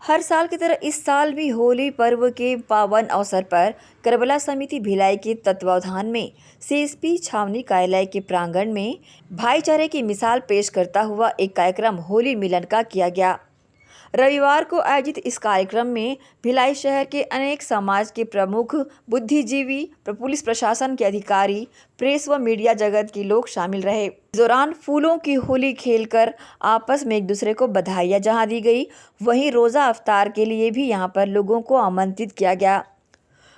हर साल की तरह इस साल भी होली पर्व के पावन अवसर पर करबला समिति भिलाई के तत्वावधान में सीएसपी छावनी कार्यालय के प्रांगण में भाईचारे की मिसाल पेश करता हुआ एक कार्यक्रम होली मिलन का किया गया। रविवार को आयोजित इस कार्यक्रम में भिलाई शहर के अनेक समाज के प्रमुख, बुद्धिजीवी, पुलिस प्रशासन के अधिकारी, प्रेस व मीडिया जगत के लोग शामिल रहे। इस दौरान फूलों की होली खेलकर आपस में एक दूसरे को बधाइयां जहां दी गई, वहीं रोजा अफ्तार के लिए भी यहां पर लोगों को आमंत्रित किया गया।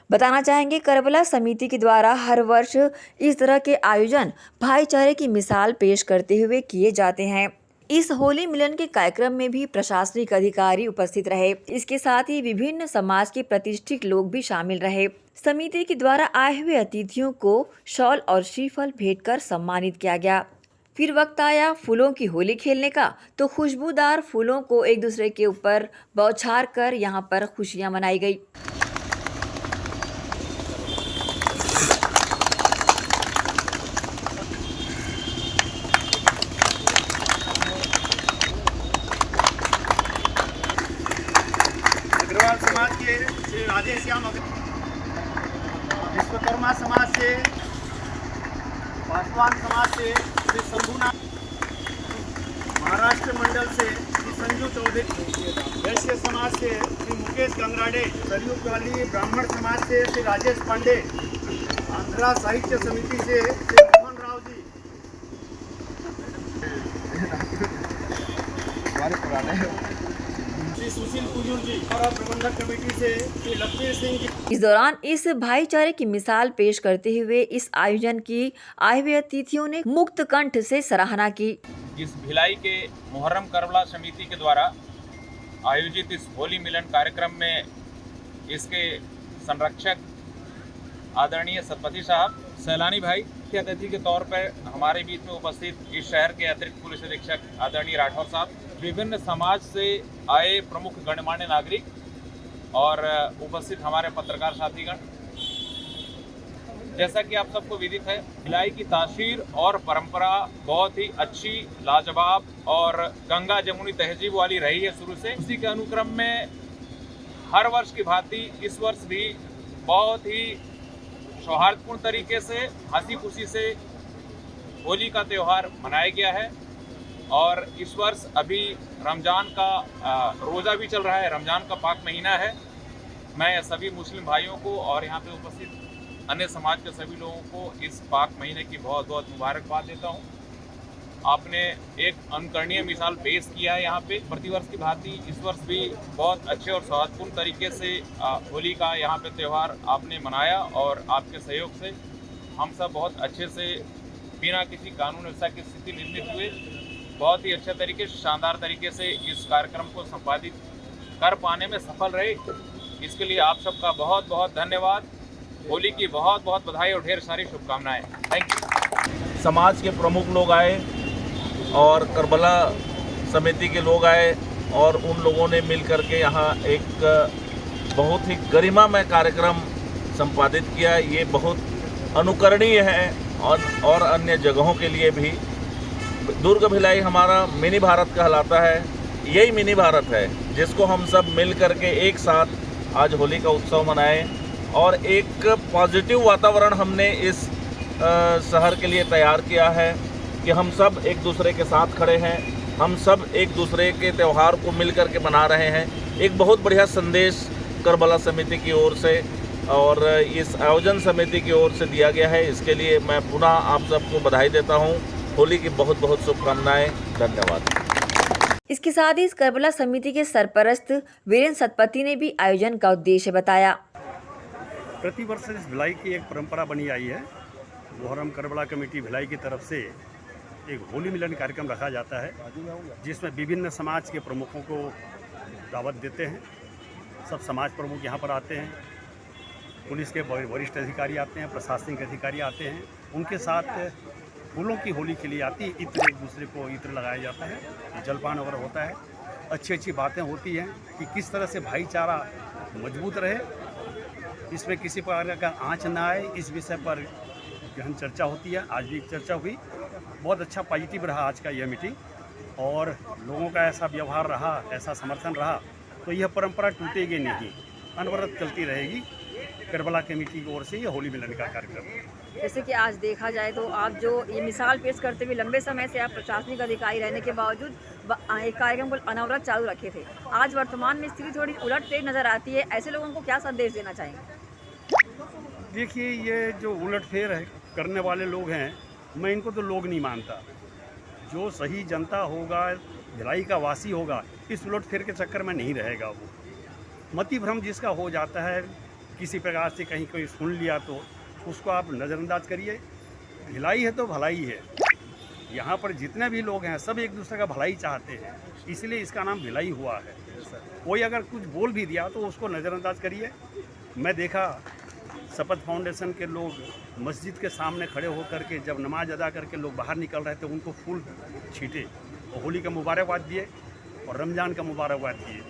बताना चाहेंगे, करबला समिति के द्वारा हर वर्ष इस तरह के आयोजन भाईचारे की मिसाल पेश करते हुए किए जाते हैं। इस होली मिलन के कार्यक्रम में भी प्रशासनिक अधिकारी उपस्थित रहे। इसके साथ ही विभिन्न समाज के प्रतिष्ठित लोग भी शामिल रहे। समिति के द्वारा आए हुए अतिथियों को शॉल और श्रीफल भेंट कर सम्मानित किया गया। फिर वक्त आया फूलों की होली खेलने का, तो खुशबूदार फूलों को एक दूसरे के ऊपर बौछार कर यहाँ पर खुशियाँ मनाई गई। अग्रवाल समाज के श्री राजेश श्याम, विश्वकर्मा समाज से, पासवान समाज से श्री शंभुनाथ, महाराष्ट्र मंडल से श्री संजू चौधरी, वैश्य समाज से श्री मुकेश गंगराडे, सरयुग वाली ब्राह्मण समाज से श्री राजेश पांडे, आंध्रा साहित्य समिति से श्री मोहन राव जी, श्री सुशील कुजूर जी और प्रबंधक कमेटी से श्री लक्ष्मी सिंह जी। इस दौरान इस भाईचारे की मिसाल पेश करते हुए इस आयोजन की आए हुए अतिथियों ने मुक्त कंठ से सराहना की। इस भिलाई के मुहर्रम करबला समिति के द्वारा आयोजित इस होली मिलन कार्यक्रम में इसके संरक्षक आदरणीय सतपति साहब, सैलानी भाई के अतिथि के तौर पर हमारे बीच में उपस्थित इस शहर के अतिरिक्त पुलिस अधीक्षक आदरणीय राठौर साहब, विभिन्न समाज से आए प्रमुख गणमान्य नागरिक और उपस्थित हमारे पत्रकार साथीगण। जैसा कि आप सबको विदित है, भिलाई की तासीर और परंपरा बहुत ही अच्छी, लाजवाब और गंगा जमुनी तहजीब वाली रही है शुरू से। उसी के अनुक्रम में हर वर्ष की भांति इस वर्ष भी बहुत ही सौहार्दपूर्ण तरीके से, हंसी खुशी से होली का त्यौहार मनाया गया है। और इस वर्ष अभी रमज़ान का रोज़ा भी चल रहा है, रमज़ान का पाक महीना है। मैं सभी मुस्लिम भाइयों को और यहाँ पे उपस्थित अन्य समाज के सभी लोगों को इस पाक महीने की बहुत बहुत मुबारकबाद देता हूँ। आपने एक अनुकरणीय मिसाल पेश किया है यहाँ पे। प्रतिवर्ष की भांति इस वर्ष भी बहुत अच्छे और सौहार्दपूर्ण तरीके से होली का यहाँ पे त्यौहार आपने मनाया और आपके सहयोग से हम सब बहुत अच्छे से, बिना किसी कानून व्यवस्था की स्थिति निर्मित हुए, बहुत ही अच्छे तरीके से, शानदार तरीके से इस कार्यक्रम को संपादित कर पाने में सफल रहे। इसके लिए आप सबका बहुत बहुत धन्यवाद। होली की बहुत बहुत बधाई और ढेर सारी शुभकामनाएं। Thank you. समाज के प्रमुख लोग आए और करबला समिति के लोग आए और उन लोगों ने मिल करके यहाँ एक बहुत ही गरिमामय कार्यक्रम संपादित किया। ये बहुत अनुकरणीय है और अन्य जगहों के लिए भी। दुर्ग भिलाई हमारा मिनी भारत कहलाता है। यही मिनी भारत है जिसको हम सब मिल करके एक साथ आज होली का उत्सव मनाएं और एक पॉजिटिव वातावरण हमने इस शहर के लिए तैयार किया है कि हम सब एक दूसरे के साथ खड़े हैं, हम सब एक दूसरे के त्यौहार को मिल करके मना रहे हैं। एक बहुत बढ़िया संदेश करबला समिति की ओर से और इस आयोजन समिति की ओर से दिया गया है। इसके लिए मैं पुनः आप सबको बधाई देता हूं। होली की बहुत बहुत शुभकामनाएं। धन्यवाद। इसके साथ ही इस करबला समिति के सरपरस्त वीरेंद्र सतपति ने भी आयोजन का उद्देश्य बताया। प्रतिवर्ष इस भिलाई की एक परंपरा बनी आई है। मुहर्रम करबला कमेटी भिलाई की तरफ से एक होली मिलन कार्यक्रम रखा जाता है, जिसमें विभिन्न समाज के प्रमुखों को दावत देते हैं। सब समाज प्रमुख यहाँ पर आते हैं, पुलिस के वरिष्ठ अधिकारी आते हैं, प्रशासनिक अधिकारी आते हैं। उनके साथ फूलों की होली के लिए आती है। इत्र, एक दूसरे को इत्र लगाया जाता है, जलपान वगैरह होता है, अच्छी अच्छी बातें होती हैं कि किस तरह से भाईचारा मजबूत रहे, इसमें किसी प्रकार का आँच ना आए। इस विषय पर गहन चर्चा होती है। आज भी एक चर्चा हुई, बहुत अच्छा पॉजिटिव रहा आज का यह मीटिंग और लोगों का ऐसा व्यवहार रहा, ऐसा समर्थन रहा तो यह परंपरा टूटेगी नहीं, अनवरत चलती रहेगी। करबला कमेटी की ओर से ये होली मिलन का कार्यक्रम। जैसे कि आज देखा जाए तो आप जो ये मिसाल पेश करते हुए लंबे समय से आप प्रशासनिक अधिकारी रहने के बावजूद एक कार्यक्रम को अनवरत चालू रखे थे, आज वर्तमान में स्थिति थोड़ी उलट फेर नजर आती है, ऐसे लोगों को क्या संदेश देना चाहेंगे? देखिए, ये जो उलटफेर है करने वाले लोग हैं, मैं इनको तो लोग नहीं मानता। जो सही जनता होगा, भिलाई का वासी होगा, इस उलटफेर के चक्कर में नहीं रहेगा। वो मति भ्रम जिसका हो जाता है, किसी प्रकार से कहीं कोई सुन लिया तो उसको आप नज़रअंदाज करिए। भिलाई है तो भलाई है। यहाँ पर जितने भी लोग हैं सब एक दूसरे का भलाई चाहते हैं, इसलिए इसका नाम भिलाई हुआ है। कोई अगर कुछ बोल भी दिया तो उसको नज़रअंदाज करिए। मैं देखा शपथ फाउंडेशन के लोग मस्जिद के सामने खड़े होकर के जब नमाज अदा करके लोग बाहर निकल रहे थे, उनको फूल छींटे और होली का मुबारकबाद दिए और रमज़ान का मुबारकबाद दिए।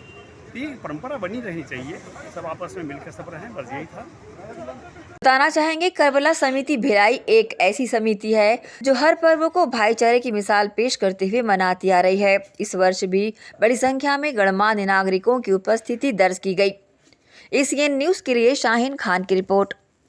तो ये परंपरा बनी रहनी चाहिए, सब आपस में मिलकर सब रहें, बस यही था। बताना चाहेंगे, करबला समिति भिलाई एक ऐसी समिति है जो हर पर्व को भाईचारे की मिसाल पेश करते हुए मनाती आ रही है। इस वर्ष भी बड़ी संख्या में गणमान्य नागरिकों की उपस्थिति दर्ज की गई। एसीएन न्यूज़ के लिए शाहीन खान की रिपोर्ट।